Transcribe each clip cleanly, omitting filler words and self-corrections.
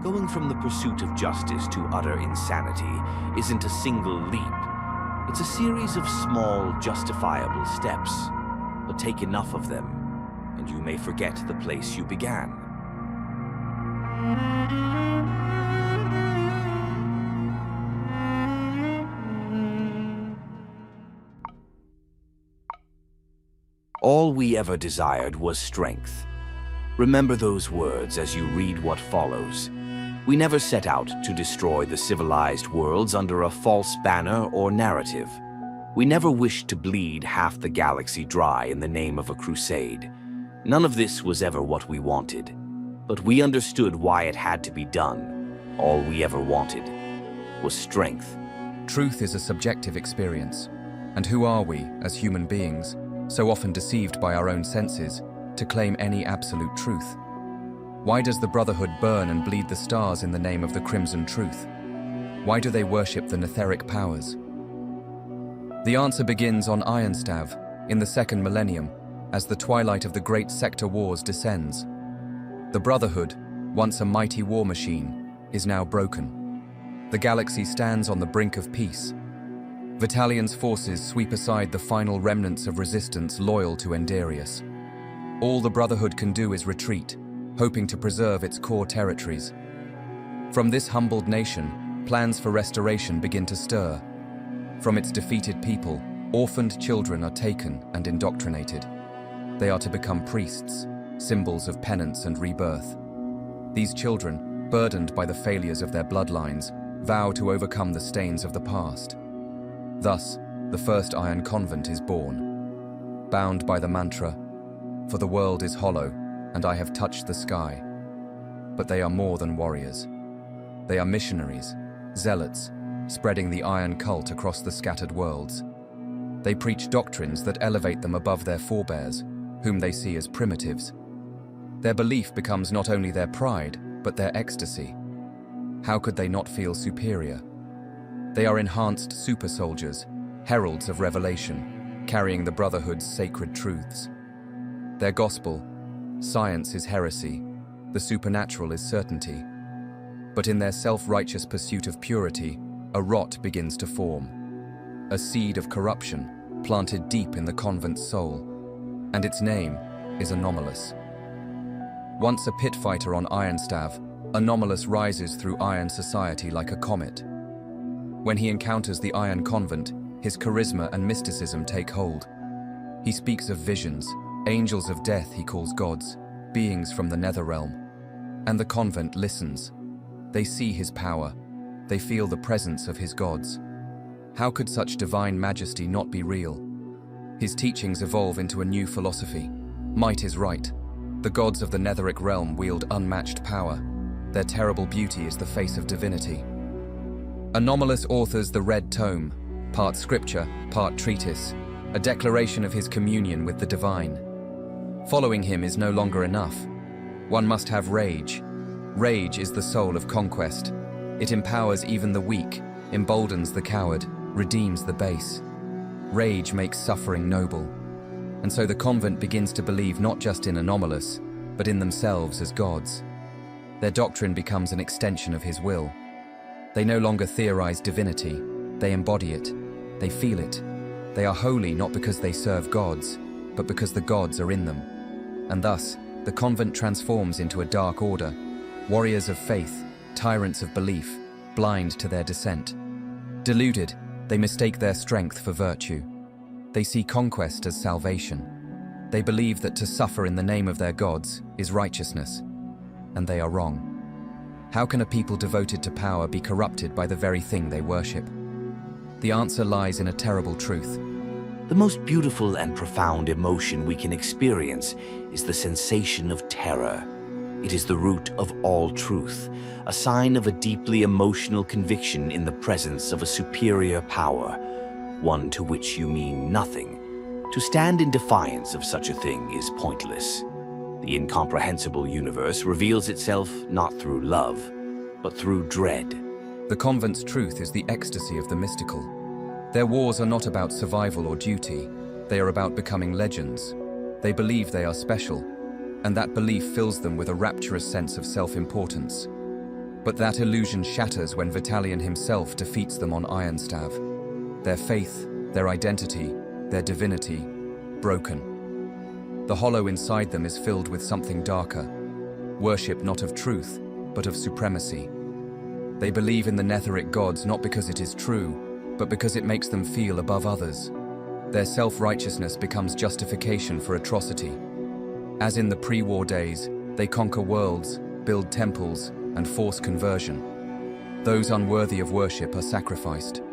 Going from the pursuit of justice to utter insanity isn't a single leap. It's a series of small, justifiable steps. But take enough of them, and you may forget the place you began. All we ever desired was strength. Remember those words as you read what follows. We never set out to destroy the civilized worlds under a false banner or narrative. We never wished to bleed half the galaxy dry in the name of a crusade. None of this was ever what we wanted. But we understood why it had to be done. All we ever wanted was strength. Truth is a subjective experience. And who are we, as human beings, so often deceived by our own senses, to claim any absolute truth? Why does the Brotherhood burn and bleed the stars in the name of the Crimson Truth? Why do they worship the Netheric powers? The answer begins on Ironstav, in the second millennium, as the twilight of the great sector wars descends. The Brotherhood, once a mighty war machine, is now broken. The galaxy stands on the brink of peace. Vitalian's forces sweep aside the final remnants of resistance loyal to Endarius. All the Brotherhood can do is retreat, hoping to preserve its core territories. From this humbled nation, plans for restoration begin to stir. From its defeated people, orphaned children are taken and indoctrinated. They are to become priests, symbols of penance and rebirth. These children, burdened by the failures of their bloodlines, vow to overcome the stains of the past. Thus, the first Iron Convent is born. Bound by the mantra, "For the world is hollow, and I have touched the sky." But they are more than warriors. They are missionaries, zealots, spreading the iron cult across the scattered worlds. They preach doctrines that elevate them above their forebears, whom they see as primitives. Their belief becomes not only their pride, but their ecstasy. How could they not feel superior? They are enhanced super soldiers, heralds of revelation, carrying the Brotherhood's sacred truths. Their gospel: science is heresy, the supernatural is certainty. But in their self-righteous pursuit of purity, a rot begins to form. A seed of corruption planted deep in the convent's soul. And its name is Anomalous. Once a pit fighter on Ironstav, Anomalous rises through Iron Society like a comet. When he encounters the Iron Convent, his charisma and mysticism take hold. He speaks of visions, angels of death he calls gods, beings from the Netherrealm. And the convent listens. They see his power. They feel the presence of his gods. How could such divine majesty not be real? His teachings evolve into a new philosophy. Might is right. The gods of the Netheric realm wield unmatched power. Their terrible beauty is the face of divinity. Anomalous authors the Red Tome, part scripture, part treatise, a declaration of his communion with the divine. Following him is no longer enough. One must have rage. Rage is the soul of conquest. It empowers even the weak, emboldens the coward, redeems the base. Rage makes suffering noble. And so the convent begins to believe not just in Anomalous, but in themselves as gods. Their doctrine becomes an extension of his will. They no longer theorize divinity, they embody it, they feel it. They are holy not because they serve gods, but because the gods are in them. And thus, the convent transforms into a dark order, warriors of faith, tyrants of belief, blind to their dissent. Deluded, they mistake their strength for virtue. They see conquest as salvation. They believe that to suffer in the name of their gods is righteousness. And they are wrong. How can a people devoted to power be corrupted by the very thing they worship? The answer lies in a terrible truth. The most beautiful and profound emotion we can experience is the sensation of terror. It is the root of all truth, a sign of a deeply emotional conviction in the presence of a superior power, one to which you mean nothing. To stand in defiance of such a thing is pointless. The incomprehensible universe reveals itself not through love, but through dread. The convent's truth is the ecstasy of the mystical. Their wars are not about survival or duty. They are about becoming legends. They believe they are special, and that belief fills them with a rapturous sense of self-importance. But that illusion shatters when Vitalian himself defeats them on Ironstav. Their faith, their identity, their divinity, broken. The hollow inside them is filled with something darker. Worship not of truth, but of supremacy. They believe in the Netheric gods not because it is true, but because it makes them feel above others. Their self-righteousness becomes justification for atrocity. As in the pre-war days, they conquer worlds, build temples, and force conversion. Those unworthy of worship are sacrificed.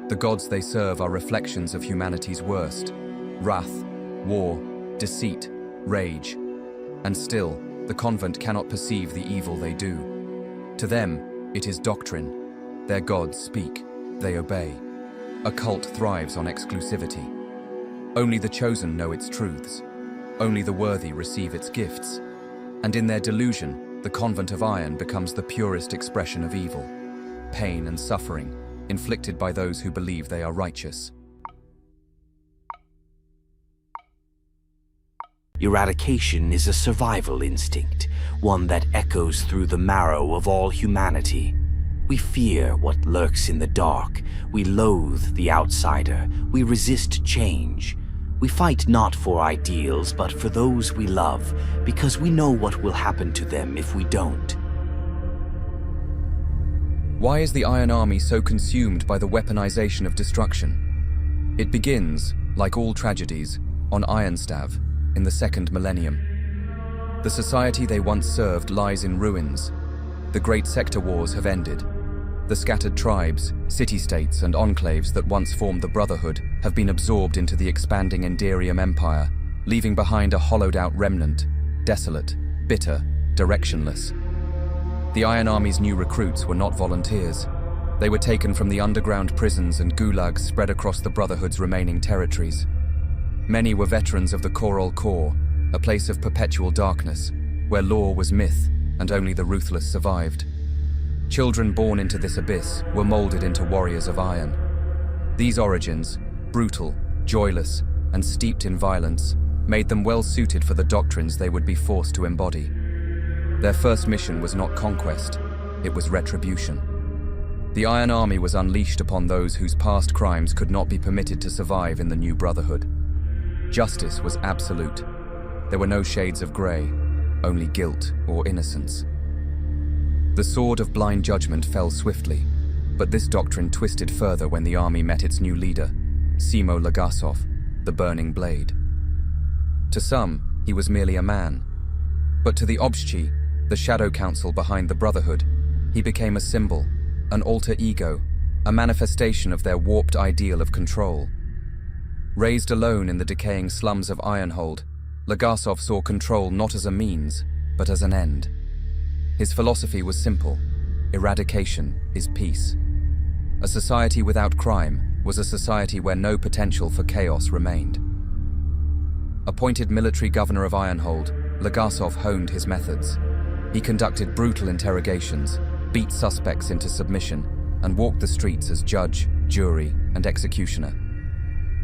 The gods they serve are reflections of humanity's worst: wrath, war, deceit, rage. And still, the Convent cannot perceive the evil they do. To them, it is doctrine. Their gods speak, they obey. A cult thrives on exclusivity. Only the chosen know its truths. Only the worthy receive its gifts. And in their delusion, the Convent of Iron becomes the purest expression of evil, pain and suffering, inflicted by those who believe they are righteous. Eradication is a survival instinct, one that echoes through the marrow of all humanity. We fear what lurks in the dark. We loathe the outsider. We resist change. We fight not for ideals, but for those we love, because we know what will happen to them if we don't. Why is the Iron Army so consumed by the weaponization of destruction? It begins, like all tragedies, on Ironstav, in the second millennium. The society they once served lies in ruins. The great sector wars have ended. The scattered tribes, city-states, and enclaves that once formed the Brotherhood have been absorbed into the expanding Enderium Empire, leaving behind a hollowed-out remnant, desolate, bitter, directionless. The Iron Army's new recruits were not volunteers. They were taken from the underground prisons and gulags spread across the Brotherhood's remaining territories. Many were veterans of the Chorol Core, a place of perpetual darkness, where law was myth and only the ruthless survived. Children born into this abyss were molded into warriors of iron. These origins, brutal, joyless, and steeped in violence, made them well suited for the doctrines they would be forced to embody. Their first mission was not conquest, it was retribution. The Iron Army was unleashed upon those whose past crimes could not be permitted to survive in the new Brotherhood. Justice was absolute. There were no shades of grey, only guilt or innocence. The sword of blind judgment fell swiftly, but this doctrine twisted further when the army met its new leader, Simo Lagassov, the Burning Blade. To some, he was merely a man, but to the Obshchi, the Shadow Council behind the Brotherhood, he became a symbol, an alter ego, a manifestation of their warped ideal of control. Raised alone in the decaying slums of Ironhold, Lagassov saw control not as a means, but as an end. His philosophy was simple: eradication is peace. A society without crime was a society where no potential for chaos remained. Appointed military governor of Ironhold, Lagassov honed his methods. He conducted brutal interrogations, beat suspects into submission, and walked the streets as judge, jury, and executioner.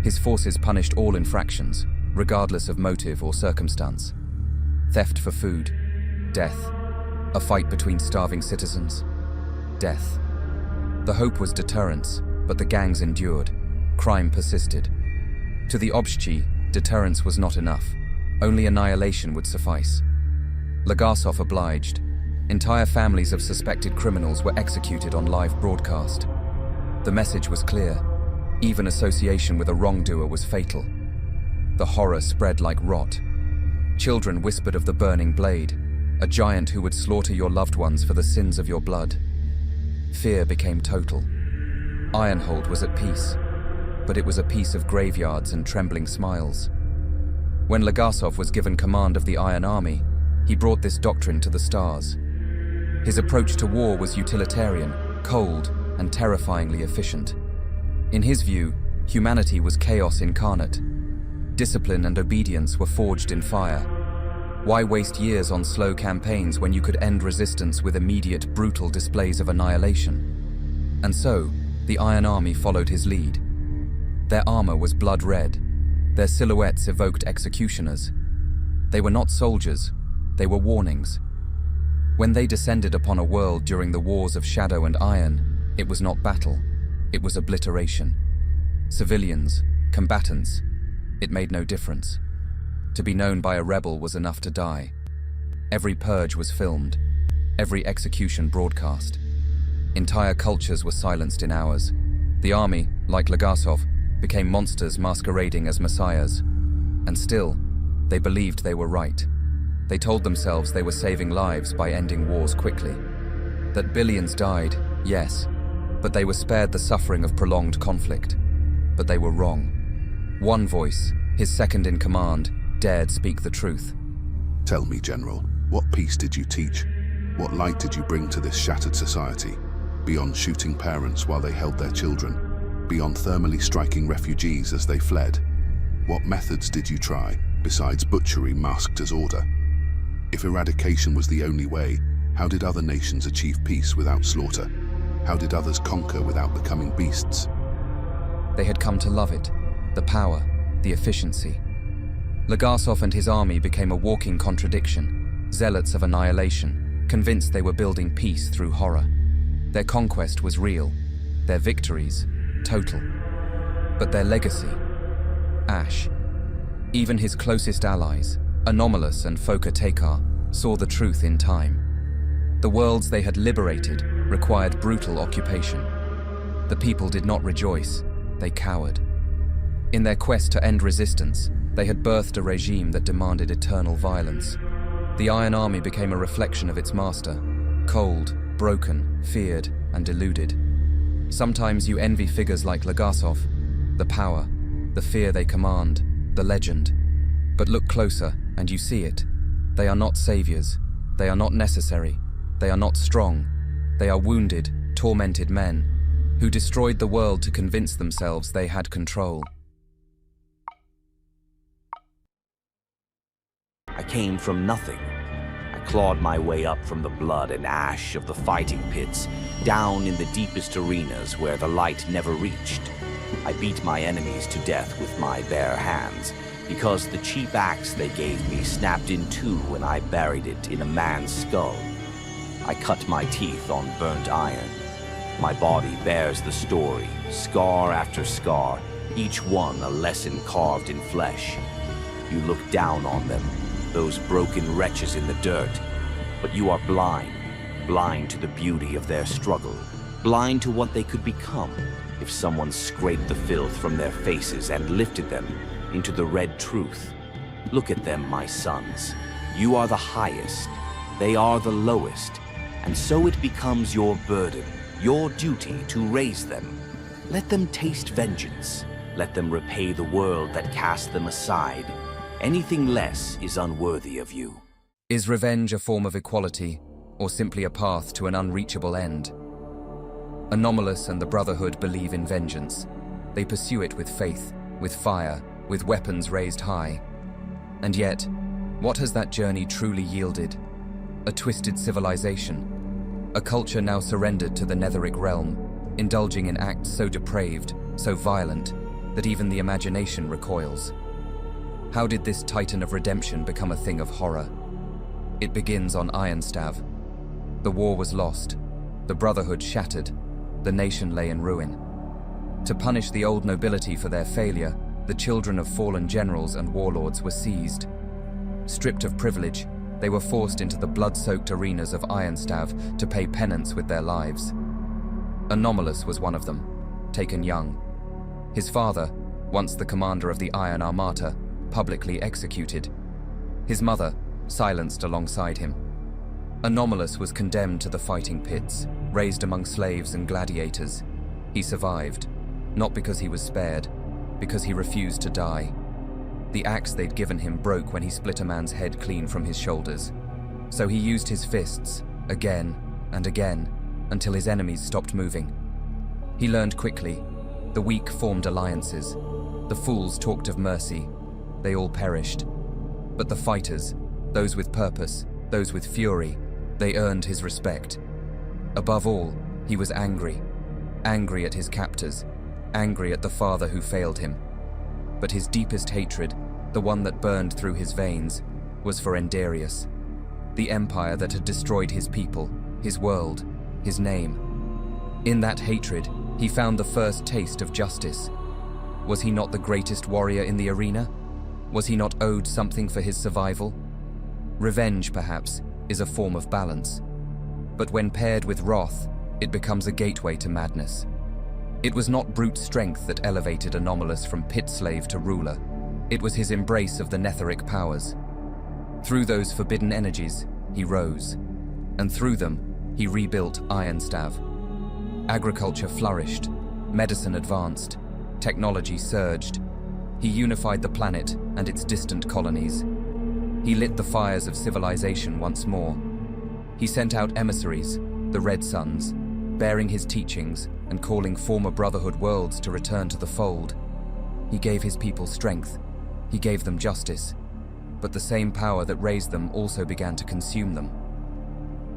His forces punished all infractions, regardless of motive or circumstance. Theft for food, death. A fight between starving citizens, death. The hope was deterrence, but the gangs endured. Crime persisted. To the Obshchi, deterrence was not enough. Only annihilation would suffice. Lagassov obliged. Entire families of suspected criminals were executed on live broadcast. The message was clear. Even association with a wrongdoer was fatal. The horror spread like rot. Children whispered of the Burning Blade, a giant who would slaughter your loved ones for the sins of your blood. Fear became total. Ironhold was at peace, but it was a peace of graveyards and trembling smiles. When Lagassov was given command of the Iron Army, he brought this doctrine to the stars. His approach to war was utilitarian, cold, and terrifyingly efficient. In his view, humanity was chaos incarnate. Discipline and obedience were forged in fire. Why waste years on slow campaigns when you could end resistance with immediate, brutal displays of annihilation? And so, the Iron Army followed his lead. Their armor was blood red. Their silhouettes evoked executioners. They were not soldiers, they were warnings. When they descended upon a world during the Wars of Shadow and Iron, it was not battle, it was obliteration. Civilians, combatants, it made no difference. To be known by a rebel was enough to die. Every purge was filmed, every execution broadcast. Entire cultures were silenced in hours. The army, like Lagassov, became monsters masquerading as messiahs. And still, they believed they were right. They told themselves they were saving lives by ending wars quickly. That billions died, yes, but they were spared the suffering of prolonged conflict. But they were wrong. One voice, his second in command, dared speak the truth. Tell me, General, what peace did you teach? What light did you bring to this shattered society? Beyond shooting parents while they held their children, beyond thermally striking refugees as they fled, what methods did you try, besides butchery masked as order? If eradication was the only way, how did other nations achieve peace without slaughter? How did others conquer without becoming beasts? They had come to love it, the power, the efficiency. Lagassov and his army became a walking contradiction, zealots of annihilation, convinced they were building peace through horror. Their conquest was real, their victories, total. But their legacy? Ash. Even his closest allies, Anomalous and Foka Tekar, saw the truth in time. The worlds they had liberated required brutal occupation. The people did not rejoice, they cowered. In their quest to end resistance, they had birthed a regime that demanded eternal violence. The Iron Army became a reflection of its master, cold, broken, feared, and deluded. Sometimes you envy figures like Lagassov, the power, the fear they command, the legend. But look closer, and you see it. They are not saviors. They are not necessary. They are not strong. They are wounded, tormented men who destroyed the world to convince themselves they had control. I came from nothing. I clawed my way up from the blood and ash of the fighting pits, down in the deepest arenas where the light never reached. I beat my enemies to death with my bare hands, because the cheap axe they gave me snapped in two when I buried it in a man's skull. I cut my teeth on burnt iron. My body bears the story, scar after scar, each one a lesson carved in flesh. You look down on them, those broken wretches in the dirt, but you are blind, blind to the beauty of their struggle, blind to what they could become if someone scraped the filth from their faces and lifted them into the red truth. Look at them, my sons. You are the highest, they are the lowest, and so it becomes your burden, your duty to raise them. Let them taste vengeance. Let them repay the world that cast them aside. Anything less is unworthy of you. Is revenge a form of equality, or simply a path to an unreachable end? Anomalous and the Brotherhood believe in vengeance. They pursue it with faith, with fire, with weapons raised high. And yet, what has that journey truly yielded? A twisted civilization. A culture now surrendered to the Netheric realm, indulging in acts so depraved, so violent, that even the imagination recoils. How did this titan of redemption become a thing of horror? It begins on Ironstav. The war was lost, the Brotherhood shattered, the nation lay in ruin. To punish the old nobility for their failure, the children of fallen generals and warlords were seized. Stripped of privilege, they were forced into the blood-soaked arenas of Ironstav to pay penance with their lives. Anomalous was one of them, taken young. His father, once the commander of the Iron Armata, publicly executed. His mother, silenced alongside him. Anomalous was condemned to the fighting pits, raised among slaves and gladiators. He survived, not because he was spared, because he refused to die. The axe they'd given him broke when he split a man's head clean from his shoulders. So he used his fists, again and again, until his enemies stopped moving. He learned quickly. The weak formed alliances. The fools talked of mercy. They all perished. But the fighters, those with purpose, those with fury, they earned his respect. Above all, he was angry. Angry at his captors, angry at the father who failed him. But his deepest hatred, the one that burned through his veins, was for Endarius. the empire that had destroyed his people, his world, his name. In that hatred, he found the first taste of justice. Was he not the greatest warrior in the arena? Was he not owed something for his survival? Revenge, perhaps, is a form of balance. But when paired with wrath, it becomes a gateway to madness. It was not brute strength that elevated Anomalous from pit slave to ruler. It was his embrace of the Netheric powers. Through those forbidden energies, he rose. And through them, he rebuilt Ironstav. Agriculture flourished, medicine advanced, technology surged. He unified the planet and its distant colonies. He lit the fires of civilization once more. He sent out emissaries, the Red Suns, bearing his teachings and calling former Brotherhood worlds to return to the fold. He gave his people strength. He gave them justice. But the same power that raised them also began to consume them.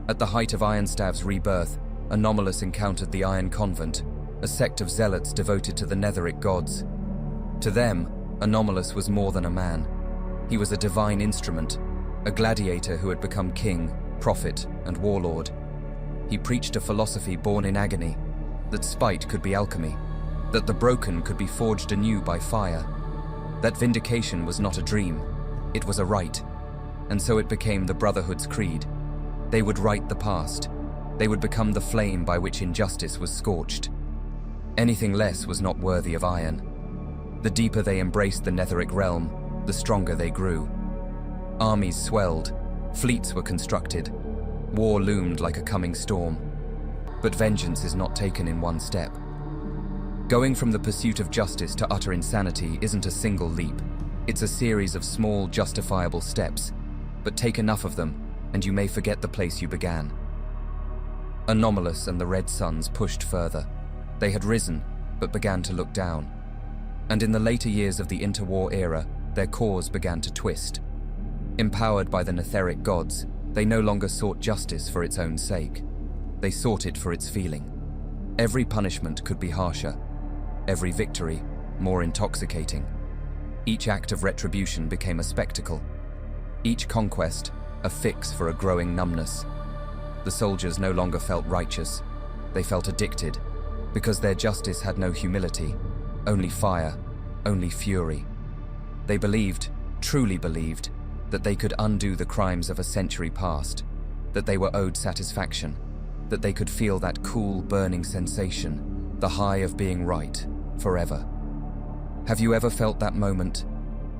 At the height of Ironstav's rebirth, Anomalous encountered the Iron Convent, a sect of zealots devoted to the Netheric gods. To them, Anomalous was more than a man. He was a divine instrument, a gladiator who had become king, prophet, and warlord. He preached a philosophy born in agony, that spite could be alchemy, that the broken could be forged anew by fire, that vindication was not a dream, it was a right, and so it became the Brotherhood's creed. They would right the past. They would become the flame by which injustice was scorched. Anything less was not worthy of iron. The deeper they embraced the Netheric realm, the stronger they grew. Armies swelled, fleets were constructed, war loomed like a coming storm. But vengeance is not taken in one step. Going from the pursuit of justice to utter insanity isn't a single leap. It's a series of small, justifiable steps, but take enough of them, and you may forget the place you began. Anomalous and the Red Suns pushed further. They had risen, but began to look down. And in the later years of the interwar era, their cause began to twist. Empowered by the Netheric gods, they no longer sought justice for its own sake. They sought it for its feeling. Every punishment could be harsher, every victory more intoxicating. Each act of retribution became a spectacle. Each conquest, a fix for a growing numbness. The soldiers no longer felt righteous. They felt addicted, because their justice had no humility, only fire, only fury. They believed, truly believed, that they could undo the crimes of a century past, that they were owed satisfaction, that they could feel that cool, burning sensation, the high of being right, forever. Have you ever felt that moment,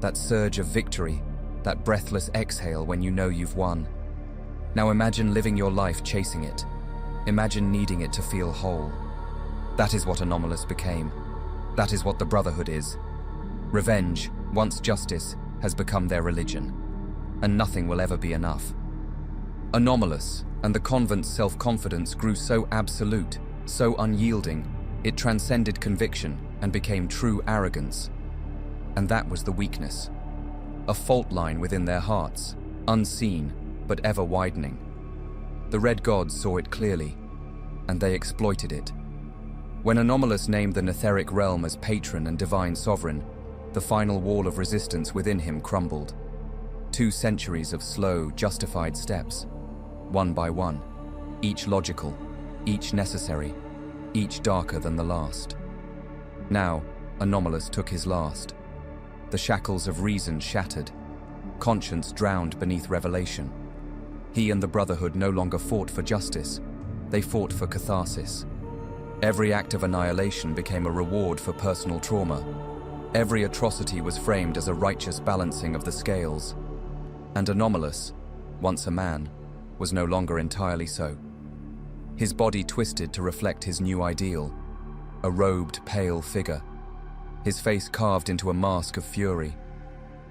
that surge of victory, that breathless exhale when you know you've won? Now imagine living your life chasing it. Imagine needing it to feel whole. That is what Anomalous became. That is what the Brotherhood is. Revenge, once justice, has become their religion. And nothing will ever be enough. Anomalous and the Convent's self-confidence grew so absolute, so unyielding, it transcended conviction and became true arrogance. And that was the weakness. A fault line within their hearts, unseen, but ever widening. The Red Gods saw it clearly, and they exploited it. When Anomalous named the Netheric realm as patron and divine sovereign, the final wall of resistance within him crumbled. 2 centuries of slow, justified steps, one by one, each logical, each necessary, each darker than the last. Now, Anomalous took his last. The shackles of reason shattered, conscience drowned beneath revelation. He and the Brotherhood no longer fought for justice, they fought for catharsis. Every act of annihilation became a reward for personal trauma. Every atrocity was framed as a righteous balancing of the scales. And Anomalous, once a man, was no longer entirely so. His body twisted to reflect his new ideal, a robed, pale figure, his face carved into a mask of fury,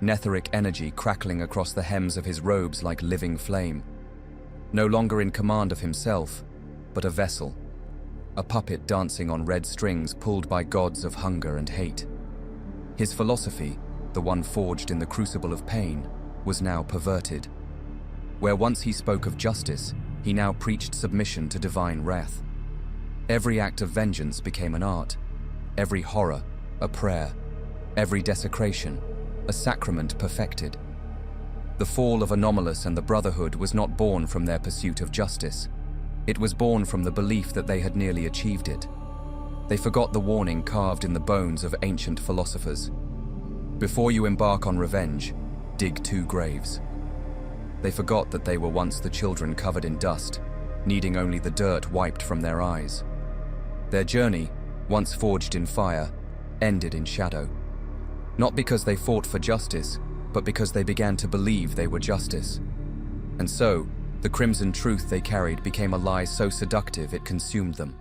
Netheric energy crackling across the hems of his robes like living flame. No longer in command of himself, but a vessel, a puppet dancing on red strings pulled by gods of hunger and hate. His philosophy, the one forged in the crucible of pain, was now perverted. Where once he spoke of justice, he now preached submission to divine wrath. Every act of vengeance became an art, every horror a prayer, every desecration a sacrament perfected. The fall of Anomalous and the Brotherhood was not born from their pursuit of justice. It was born from the belief that they had nearly achieved it. They forgot the warning carved in the bones of ancient philosophers. Before you embark on revenge, dig 2 graves. They forgot that they were once the children covered in dust, needing only the dirt wiped from their eyes. Their journey, once forged in fire, ended in shadow. Not because they fought for justice, but because they began to believe they were justice. And so, the crimson truth they carried became a lie so seductive it consumed them.